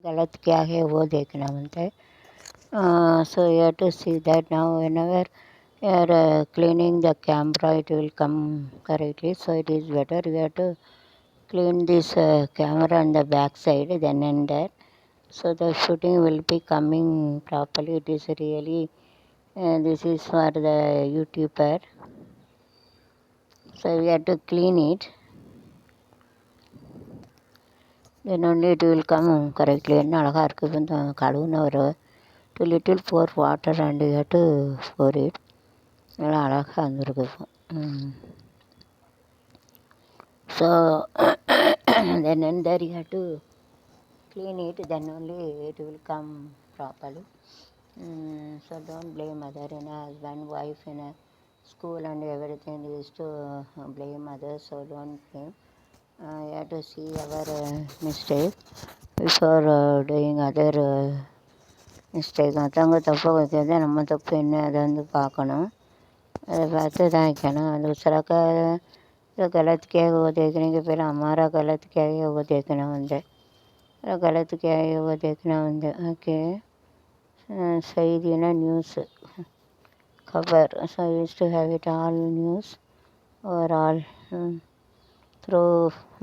गलत क्या है वो देखना बनता है. So you have to see that now whenever you are cleaning the camera, it will come correctly. So it is better you have to clean this camera on the back side then and there. So the shooting will be coming properly. It is really this is for the YouTuber. So we have to clean it. Then only it will come correctly. என்ன அழகாக இருக்குது இப்போ இந்த கழுவுன ஒரு two little pour water and you have to pour it. நல்லா அழகாக வந்துருக்கு இப்போ. So then and there you have to clean it, then only it will come properly. So don't blame other in a husband, wife in a school and everything is to blame others. So don't blame. You have to see our mistake before doing other mistake. மற்றவங்க தப்பு வைக்கிறத நம்ம தப்பு என்ன அதை வந்து பார்க்கணும். அதை பார்த்து தான் வைக்கணும். दूसरा का जो गलत किया है वो देखने के पहले हमारा गलत क्या है वो देखना होता है. गलत क्या है वो देखना होता है. ओके सही थी ना न्यूज़ खबर. So I used to have it all news overall through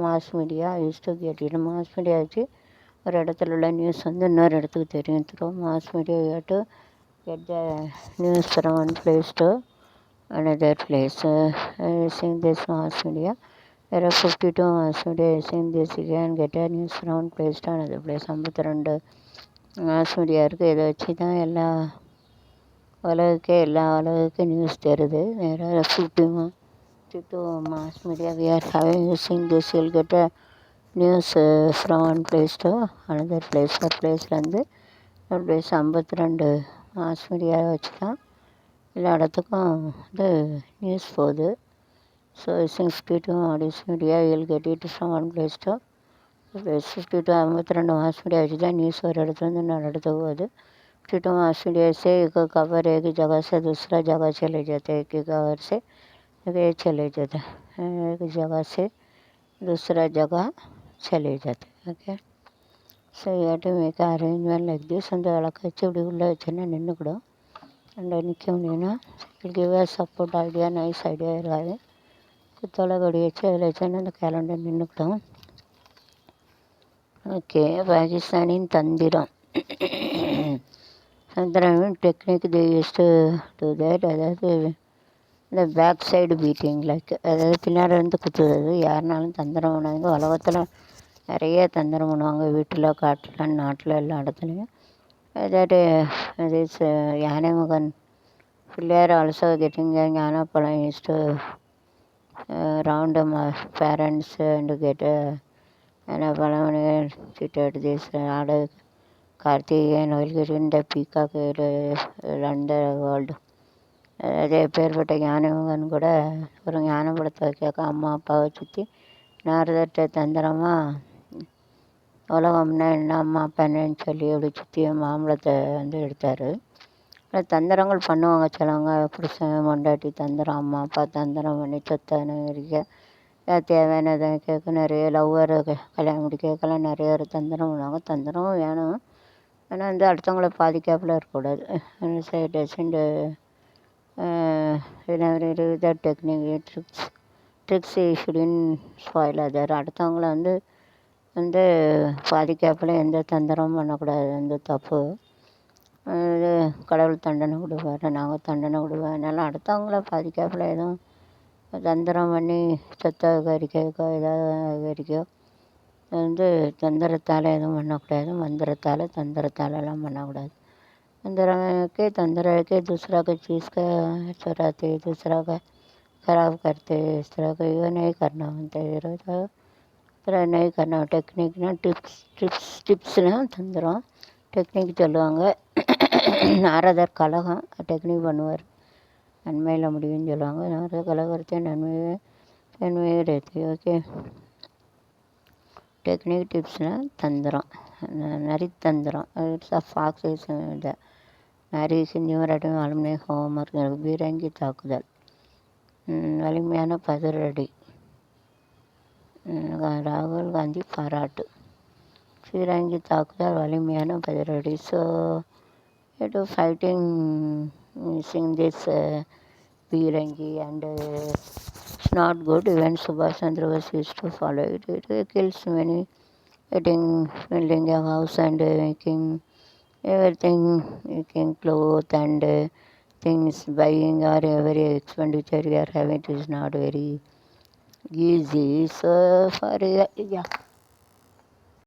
mass media. I used to get it. mass media வச்சு ஒரு இடத்துல உள்ள நியூஸ் வந்து இன்னொரு இடத்துக்கு தெரியும். Through mass media you have to get the news from one place to another place. Using this mass media, there are 52 mass media. Using this you can get a news from one place to another place. 52 mass media இருக்குது. இதை வச்சு தான் எல்லா உலகுக்கு news தருது. வேறு 52 mass media we are having. Using this you will get a news from one place to another place. ஒரு பிளேஸ்லேருந்து ஒரு பிளேஸ் 52 மாஸ் மீடியாவை வச்சு தான் எல்லா இடத்துக்கும் வந்து நியூஸ் போகுது. So 52 mass media will get it from one place to plus 52 mass media वजह से न्यूज़ और होती 52 मास मीडिया से एक खबर एक जगह से दूसरा जगह चले जाते हैं. एक खबर से एक चले जाते हैं एक जगह से दूसरा जगह चले जाते हैं. Okay so you have to make an arrangement like this. அந்த வழக்க வச்சு இப்படி உள்ளே வச்சுன்னா நின்றுக்கூடும். அண்ட் நிற்க முடியும்னா it give a support idea nice idea இருக்காது. குத்தோலை கொடி வச்சு அதில் வச்சோன்னா அந்த கேலண்டர் நின்றுக்கிடும். ஓகே பாகிஸ்தானின் தந்திரம் தந்திரம் technique they use to to that. அதாவது இந்த பேக் சைடு பீட்டிங் லைக் அதாவது பின்னாடி வந்து குத்துறது. யாருனாலும் தந்திரம் பண்ணுவாங்க. உலகத்தில் நிறைய தந்திரம் பண்ணுவாங்க. வீட்டில் காட்டில் நாட்டில் எல்லா இடத்துலையும். அதாவது திஸ் யானை முகன் பிள்ளையார் ஆல்சோ கெட்டிங் ஞானப்பழம் use to round parents and get ஞானப்பழம் சிட்டட் திஸ் ஆடு கார்த்திகேயன் ஒயில்கிரின் the peacock run the world. அதே பேர்பட்ட ஞானமுகன் கூட ஒரு ஞானப்பழத்தை கேட்க அம்மா அப்பாவை சுற்றி நாரதர்கிட்ட தந்திரமாக உலகம்னா என்ன அம்மா அப்பா என்னன்னு சொல்லி அப்படி சுற்றி மாம்பழத்தை வந்து எடுத்தார். தந்திரங்கள் பண்ணுவாங்க சிலவங்க. புருஷன் பொண்டாட்டி தந்திரம், அம்மா அப்பா தந்திரம் பண்ணி சொத்தை அனுபவிக்க தேவையானதை கேட்க நிறைய லவ்வர் கல்யாணம் முடிக்கலாம் நிறைய ஒரு தந்திரம் பண்ணுவாங்க. தந்திரமும் வேணும். ஆனால் வந்து அடுத்தவங்கள பாதிக்காப்புல இருக்கக்கூடாது. Doesn't technique tricks shouldn't spoil other. அடுத்தவங்கள வந்து பாதிக்காப்புல எந்த தந்திரமும் பண்ணக்கூடாது. அந்த தப்பு. அது கடவுள் தண்டனை கொடுப்பாரு, நாங்கள் தண்டனை கொடுப்போம். அதனால் அடுத்தவங்கள பாதிக்காப்புல எதுவும் தந்திரம் பண்ணி சொத்தை கறிக்கோ ஏதாவது கறிக்கோ வந்து தந்திரத்தால் எதுவும் பண்ணக்கூடாது. மந்திரத்தால் தந்திரத்தாலெல்லாம் பண்ணக்கூடாது. तंदरा के दूसरा का चीज़ का चुराते दूसरा का ख़राब करते. इस तरह का ये नहीं करना होता है. तरह नहीं करना. டெக்னிக்னா டிப்ஸ்னா தந்திரம் டெக்னிக் சொல்லுவாங்க. நாரதர் கலகம் டெக்னிக் பண்ணுவார். நன்மையில் முடியும்னு சொல்லுவாங்க. நாரதர் கலகத்தை நன்மையே ரேத்தி. ஓகே டெக்னிக் டிப்ஸ்னால் தந்திரம் நரித்தந்திரம். It's a fox is the நரி நியூரட்டும் வலிமை ஹோம்ஒர்க் பீரங்கி தாக்குதல் வலிமையான பதிலடி ராகுல் காந்தி பாராட்டு. Firangi Thakur, Valimiano Padaradi. So, fighting, using this Firangi, and it's not good. Even Subhash Chandra Bose used to follow it. It kills many, getting, building a house and making everything, making clothes and things, buying or every expenditure we are having is not very easy. So, for, yeah.